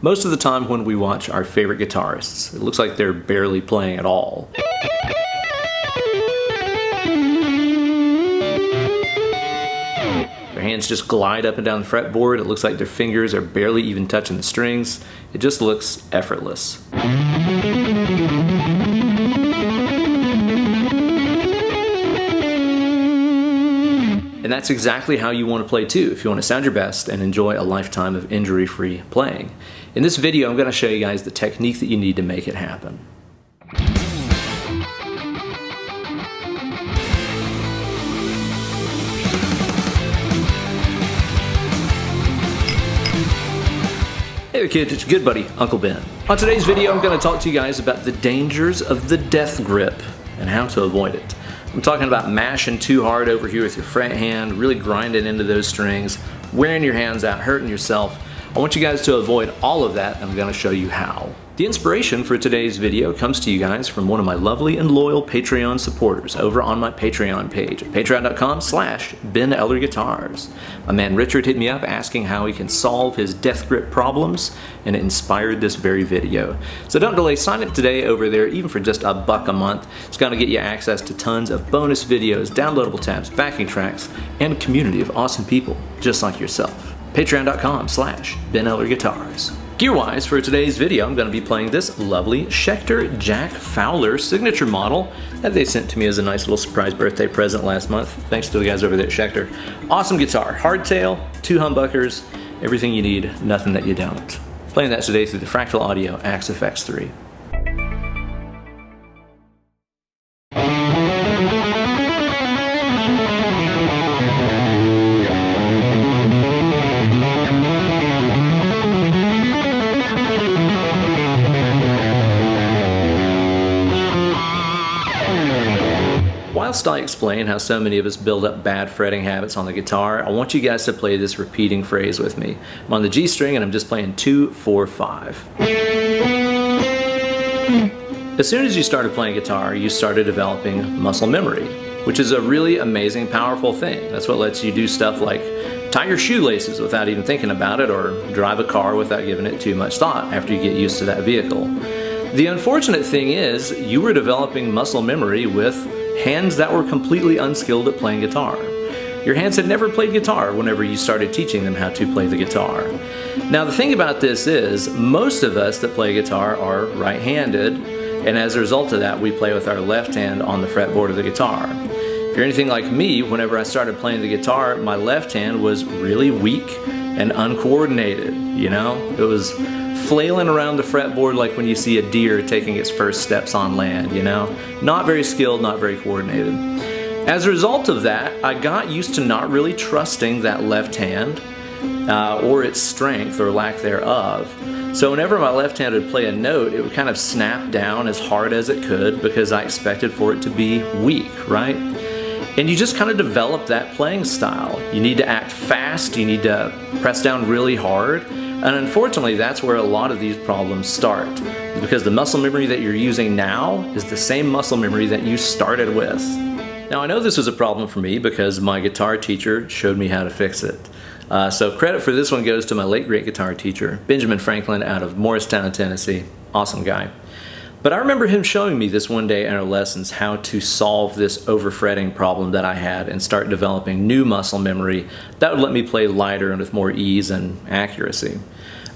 most of the time when we watch our favorite guitarists. It looks like they're barely playing at all. Their hands just glide up and down the fretboard. It looks like their fingers are barely even touching the strings. It just looks effortless. And that's exactly how you want to play too, if you want to sound your best and enjoy a lifetime of injury-free playing. In this video, I'm going to show you guys the technique that you need to make it happen. Hey there kids, it's your good buddy, Uncle Ben. On today's video, I'm going to talk to you guys about the dangers of the death grip and how to avoid it. I'm talking about mashing too hard over here with your fret hand, really grinding into those strings, wearing your hands out, hurting yourself. I want you guys to avoid all of that, and I'm going to show you how. The inspiration for today's video comes to you guys from one of my lovely and loyal Patreon supporters over on my Patreon page at patreon.com/Ben Eller Guitars. My man Richard hit me up asking how he can solve his death grip problems, and it inspired this very video. So don't delay, sign up today over there, even for just $1 a month. It's going to get you access to tons of bonus videos, downloadable tabs, backing tracks, and a community of awesome people just like yourself. Patreon.com/Ben Eller Guitars. Gear-wise, for today's video, I'm going to be playing this lovely Schecter Jack Fowler signature model that they sent to me as a nice little surprise birthday present last month. Thanks to the guys over there at Schecter. Awesome guitar, hardtail, 2 humbuckers, everything you need, nothing that you don't. Playing that today through the Fractal Audio Axe FX 3. Whilst I explain how so many of us build up bad fretting habits on the guitar, I want you guys to play this repeating phrase with me. I'm on the G string and I'm just playing 2, 4, 5. As soon as you started playing guitar, you started developing muscle memory, which is a really amazing, powerful thing. That's what lets you do stuff like tie your shoelaces without even thinking about it, or drive a car without giving it too much thought after you get used to that vehicle. The unfortunate thing is, you were developing muscle memory with hands that were completely unskilled at playing guitar. Your hands had never played guitar whenever you started teaching them how to play the guitar. Now the thing about this is, most of us that play guitar are right-handed, and as a result of that, we play with our left hand on the fretboard of the guitar. If you're anything like me, whenever I started playing the guitar, my left hand was really weak and uncoordinated, you know? It was flailing around the fretboard like when you see a deer taking its first steps on land, you know? Not very skilled, not very coordinated. As a result of that, I got used to not really trusting that left hand or its strength or lack thereof. So whenever my left hand would play a note, it would kind of snap down as hard as it could because I expected for it to be weak, right? And you just kind of develop that playing style. You need to act fast, you need to press down really hard, and unfortunately that's where a lot of these problems start, because the muscle memory that you're using now is the same muscle memory that you started with. Now I know this was a problem for me because my guitar teacher showed me how to fix it. So credit for this one goes to my late great guitar teacher, Benjamin Franklin out of Morristown, Tennessee. Awesome guy. But I remember him showing me this one day in our lessons how to solve this over-fretting problem that I had and start developing new muscle memory that would let me play lighter and with more ease and accuracy.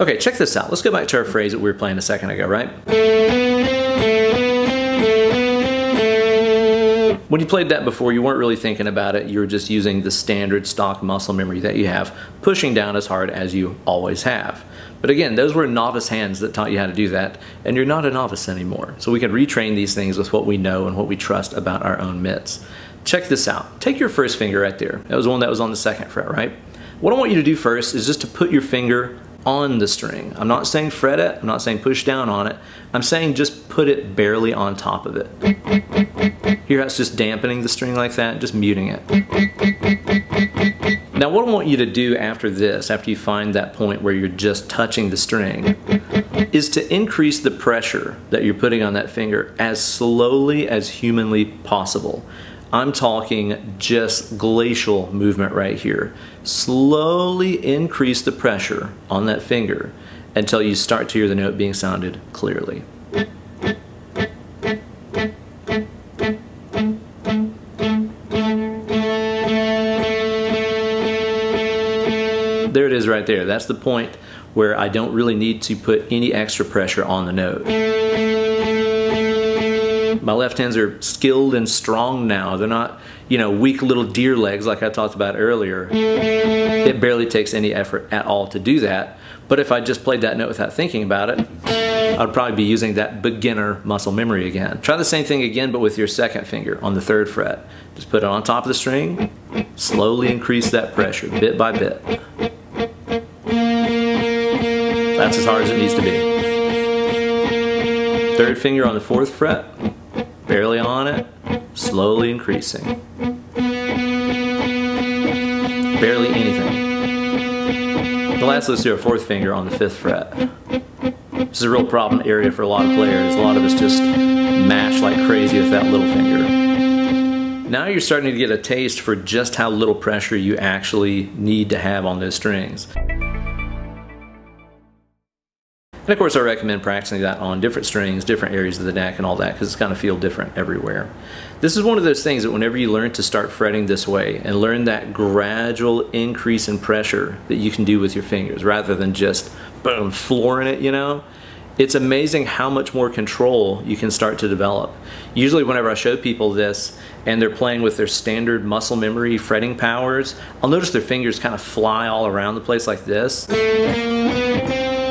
Okay, check this out. Let's go back to our phrase that we were playing a second ago, right? When you played that before, you weren't really thinking about it. You were just using the standard stock muscle memory that you have, pushing down as hard as you always have. But again, those were novice hands that taught you how to do that, and you're not a novice anymore. So we can retrain these things with what we know and what we trust about our own mitts. Check this out. Take your first finger right there. That was the one that was on the 2nd fret, right? What I want you to do first is just to put your finger on the string. I'm not saying fret it, I'm not saying push down on it. I'm saying just put it barely on top of it. Here it's just dampening the string like that, just muting it. Now what I want you to do after this, after you find that point where you're just touching the string, is to increase the pressure that you're putting on that finger as slowly as humanly possible. I'm talking just glacial movement right here. Slowly increase the pressure on that finger until you start to hear the note being sounded clearly. There it is right there. That's the point where I don't really need to put any extra pressure on the note. My left hands are skilled and strong now. They're not, you know, weak little deer legs like I talked about earlier. It barely takes any effort at all to do that. But if I just played that note without thinking about it, I'd probably be using that beginner muscle memory again. Try the same thing again, but with your second finger on the 3rd fret. Just put it on top of the string, slowly increase that pressure bit by bit. That's as hard as it needs to be. 3rd finger on the 4th fret, barely on it, slowly increasing. Barely anything. But lastly, let's do our 4th finger on the 5th fret. This is a real problem area for a lot of players. A lot of us just mash like crazy with that little finger. Now you're starting to get a taste for just how little pressure you actually need to have on those strings. And of course I recommend practicing that on different strings, different areas of the neck and all that, because it's going to feel different everywhere. This is one of those things that whenever you learn to start fretting this way and learn that gradual increase in pressure that you can do with your fingers rather than just boom, flooring it, you know, it's amazing how much more control you can start to develop. Usually whenever I show people this and they're playing with their standard muscle memory fretting powers, I'll notice their fingers kind of fly all around the place like this.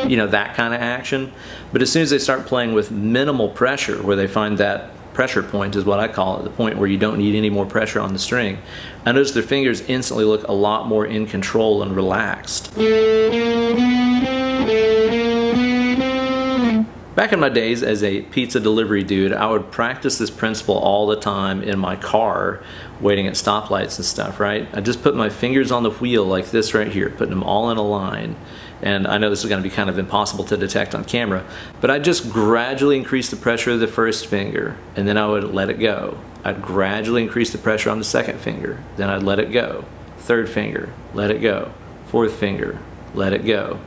You know, that kind of action. But as soon as they start playing with minimal pressure, where they find that pressure point is what I call it, the point where you don't need any more pressure on the string, I notice their fingers instantly look a lot more in control and relaxed. Back in my days as a pizza delivery dude, I would practice this principle all the time in my car, waiting at stoplights and stuff, right? I just put my fingers on the wheel like this right here, putting them all in a line. And I know this is going to be kind of impossible to detect on camera, but I just gradually increase the pressure of the 1st finger, and then I would let it go. I'd gradually increase the pressure on the 2nd finger, then I'd let it go. 3rd finger, let it go. 4th finger, let it go.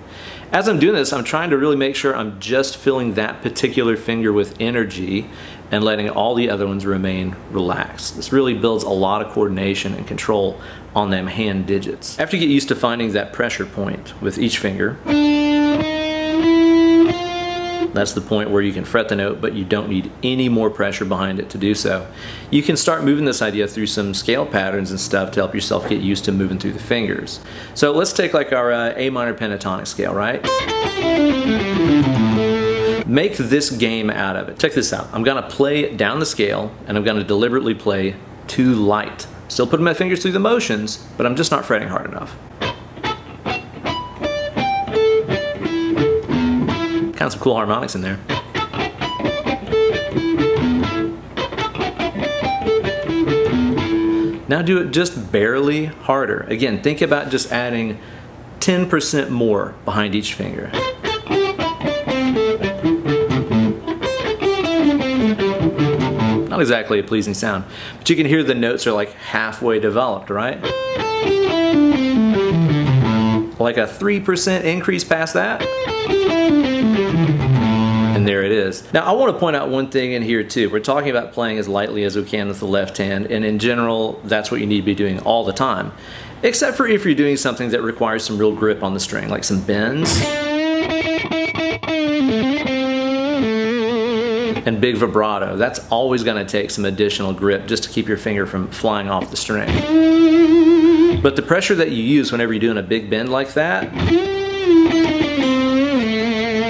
As I'm doing this, I'm trying to really make sure I'm just filling that particular finger with energy and letting all the other ones remain relaxed. This really builds a lot of coordination and control on them hand digits. After you get used to finding that pressure point with each finger, that's the point where you can fret the note, but you don't need any more pressure behind it to do so. You can start moving this idea through some scale patterns and stuff to help yourself get used to moving through the fingers. So let's take like our A minor pentatonic scale, right? Make this game out of it. Check this out. I'm gonna play down the scale and I'm gonna deliberately play too light. Still putting my fingers through the motions, but I'm just not fretting hard enough. Kind of some cool harmonics in there. Now do it just barely harder. Again, think about just adding 10% more behind each finger. Not exactly a pleasing sound, but you can hear the notes are like halfway developed, right? Like a 3% increase past that. And there it is. Now I want to point out one thing in here too. We're talking about playing as lightly as we can with the left hand, and in general that's what you need to be doing all the time. Except for if you're doing something that requires some real grip on the string, like some bends and big vibrato. That's always going to take some additional grip just to keep your finger from flying off the string. But the pressure that you use whenever you're doing a big bend like that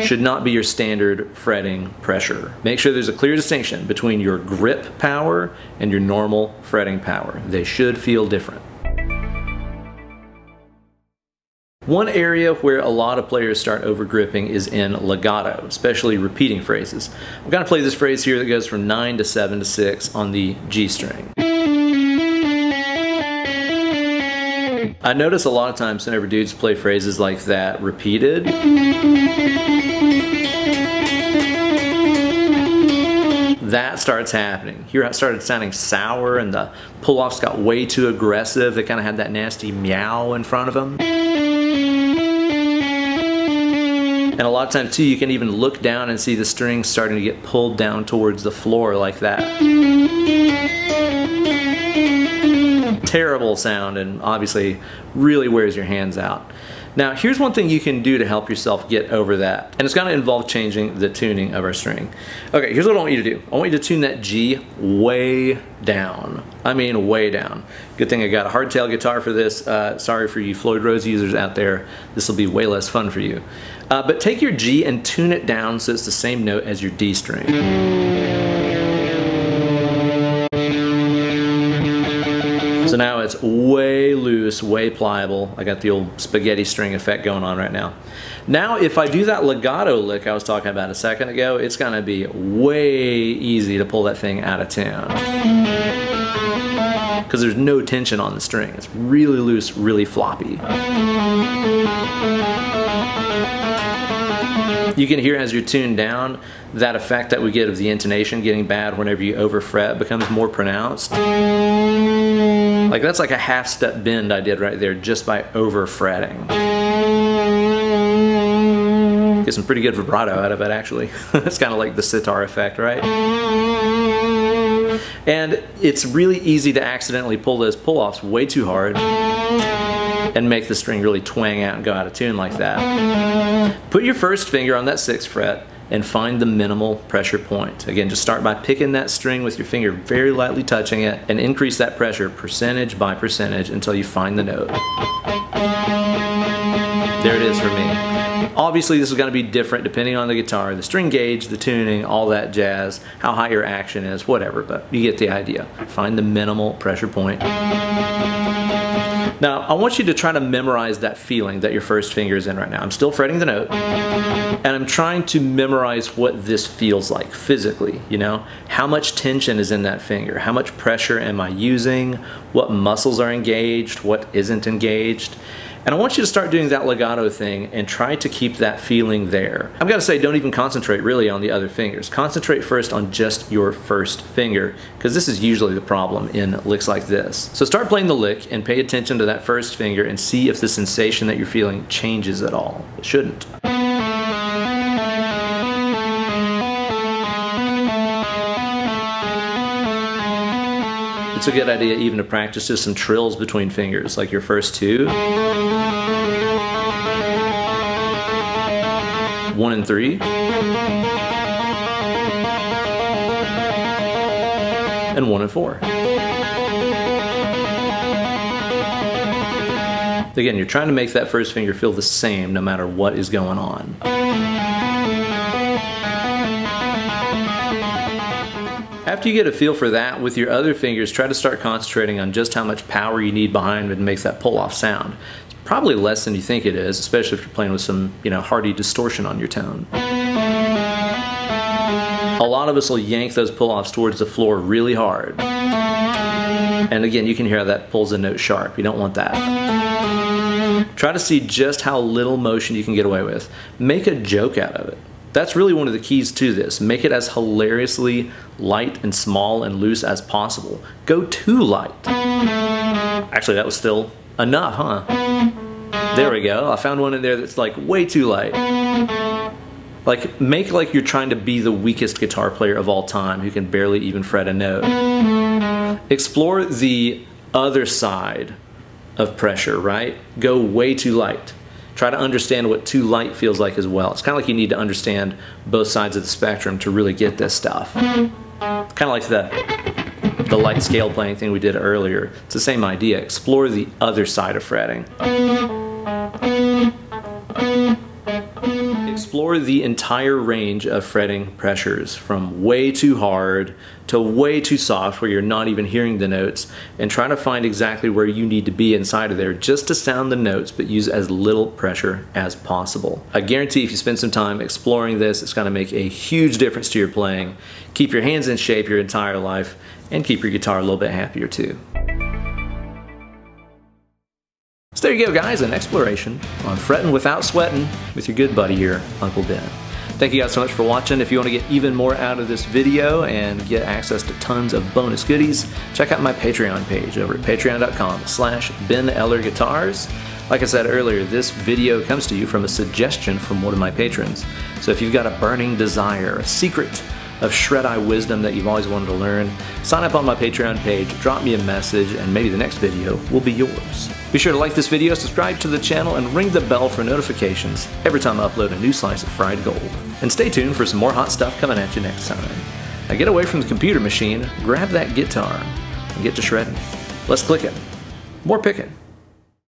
should not be your standard fretting pressure. Make sure there's a clear distinction between your grip power and your normal fretting power. They should feel different. One area where a lot of players start over gripping is in legato, especially repeating phrases. I'm going to play this phrase here that goes from 9 to 7 to 6 on the G string. I notice a lot of times whenever dudes play phrases like that repeated, that starts happening. Here it started sounding sour and the pull-offs got way too aggressive. They kind of had that nasty meow in front of them. And a lot of times too, you can even look down and see the strings starting to get pulled down towards the floor like that. Terrible sound, and obviously really wears your hands out. Now here's one thing you can do to help yourself get over that, and it's going to involve changing the tuning of our string. Okay, here's what I want you to do. I want you to tune that G way down. I mean way down. Good thing I got a hardtail guitar for this. Sorry for you Floyd Rose users out there. This will be way less fun for you. But take your G and tune it down so it's the same note as your D string. So now it's way loose, way pliable. I got the old spaghetti string effect going on right now. Now if I do that legato lick I was talking about a second ago, it's gonna be way easy to pull that thing out of tune. Because there's no tension on the string. It's really loose, really floppy. You can hear as you're tuned down, that effect that we get of the intonation getting bad whenever you over fret becomes more pronounced. Like that's like a half step bend I did right there just by over fretting. Get some pretty good vibrato out of it actually. It's kind of like the sitar effect, right? And it's really easy to accidentally pull those pull-offs way too hard and make the string really twang out and go out of tune like that. Put your first finger on that 6th fret and find the minimal pressure point. Again, just start by picking that string with your finger, very lightly touching it, and increase that pressure percentage by percentage until you find the note. There it is for me. Obviously this is going to be different depending on the guitar, the string gauge, the tuning, all that jazz, how high your action is, whatever, but you get the idea. Find the minimal pressure point. Now, I want you to try to memorize that feeling that your first finger is in right now. I'm still fretting the note, and I'm trying to memorize what this feels like physically, you know? How much tension is in that finger? How much pressure am I using? What muscles are engaged? What isn't engaged? And I want you to start doing that legato thing and try to keep that feeling there. I've got to say, don't even concentrate really on the other fingers. Concentrate first on just your first finger, because this is usually the problem in licks like this. So start playing the lick and pay attention to that first finger and see if the sensation that you're feeling changes at all. It shouldn't. It's a good idea even to practice just some trills between fingers, like your first 2, 1 and 3, and 1 and 4. Again, you're trying to make that first finger feel the same no matter what is going on. After you get a feel for that, with your other fingers, try to start concentrating on just how much power you need behind it to make that pull-off sound. It's probably less than you think it is, especially if you're playing with some, hearty distortion on your tone. A lot of us will yank those pull-offs towards the floor really hard. And again, you can hear how that pulls the note sharp. You don't want that. Try to see just how little motion you can get away with. Make a joke out of it. That's really one of the keys to this. Make it as hilariously light and small and loose as possible. Go too light. Actually, that was still enough, huh? There we go. I found one in there that's like way too light. Like, make like you're trying to be the weakest guitar player of all time who can barely even fret a note. Explore the other side of pressure, right? Go way too light. Try to understand what too light feels like as well. It's kind of like you need to understand both sides of the spectrum to really get this stuff. Kind of like the light scale playing thing we did earlier. It's the same idea. Explore the other side of fretting. Explore the entire range of fretting pressures, from way too hard to way too soft where you're not even hearing the notes, and try to find exactly where you need to be inside of there just to sound the notes, but use as little pressure as possible. I guarantee if you spend some time exploring this, it's going to make a huge difference to your playing, keep your hands in shape your entire life, and keep your guitar a little bit happier too. So there you go, guys, an exploration on fretting without sweating with your good buddy here, Uncle Ben. Thank you guys so much for watching. If you want to get even more out of this video and get access to tons of bonus goodies, check out my Patreon page over at patreon.com/Ben Eller Guitars. Like I said earlier, this video comes to you from a suggestion from one of my patrons. So if you've got a burning desire, a secret of shred-eye wisdom that you've always wanted to learn, sign up on my Patreon page, drop me a message, and maybe the next video will be yours. Be sure to like this video, subscribe to the channel, and ring the bell for notifications every time I upload a new slice of fried gold. And stay tuned for some more hot stuff coming at you next time. Now get away from the computer machine, grab that guitar, and get to shredding. Let's click it. More picking.